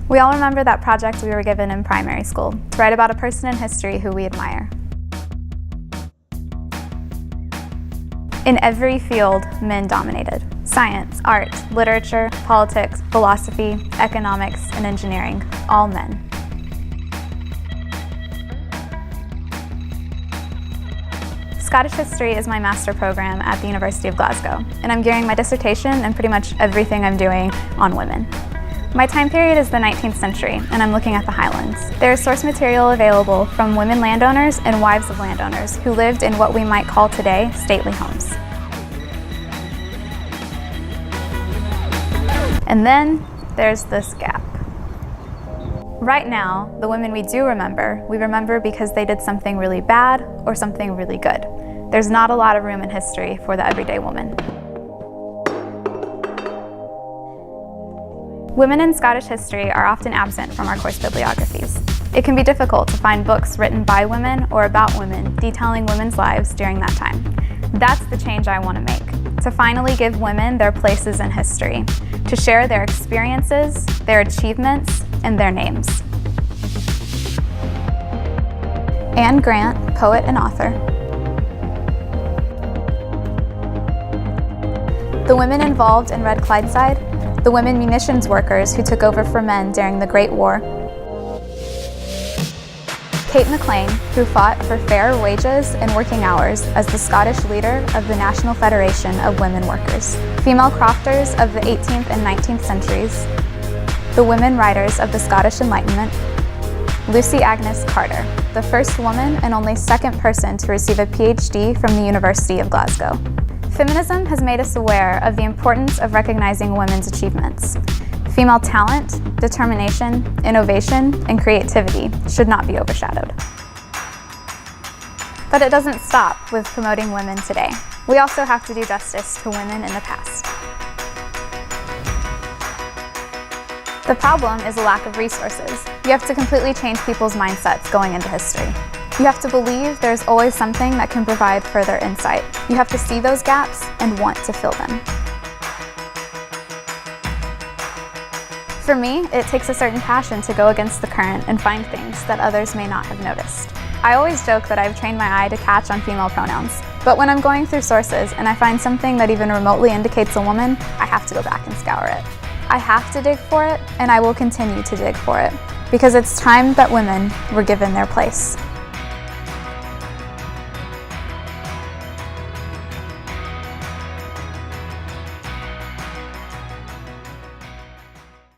We all remember that project we were given in primary school, to write about a person in history who we admire. In every field, men dominated. Science, art, literature, politics, philosophy, economics, and engineering, all men. Scottish history is my master program at the University of Glasgow, and I'm gearing my dissertation and pretty much everything I'm doing on women. My time period is the 19th century, and I'm looking at the Highlands. There is source material available from women landowners and wives of landowners who lived in what we might call today stately homes. And then there's this gap. Right now, the women we do remember, we remember because they did something really bad or something really good. There's not a lot of room in history for the everyday woman. Women in Scottish history are often absent from our course bibliographies. It can be difficult to find books written by women or about women detailing women's lives during that time. That's the change I want to make, to finally give women their places in history, to share their experiences, their achievements, and their names. Anne Grant, poet and author. The women involved in Red Clydeside, the women munitions workers who took over for men during the Great War. Kate McLean, who fought for fair wages and working hours as the Scottish leader of the National Federation of Women Workers. Female crofters of the 18th and 19th centuries. The women writers of the Scottish Enlightenment. Lucy Agnes Carter, the first woman and only second person to receive a PhD from the University of Glasgow. Feminism has made us aware of the importance of recognizing women's achievements. Female talent, determination, innovation, and creativity should not be overshadowed. But it doesn't stop with promoting women today. We also have to do justice to women in the past. The problem is a lack of resources. You have to completely change people's mindsets going into history. You have to believe there's always something that can provide further insight. You have to see those gaps and want to fill them. For me, it takes a certain passion to go against the current and find things that others may not have noticed. I always joke that I've trained my eye to catch on female pronouns, but when I'm going through sources and I find something that even remotely indicates a woman, I have to go back and scour it. I have to dig for it, and I will continue to dig for it, because it's time that women were given their place.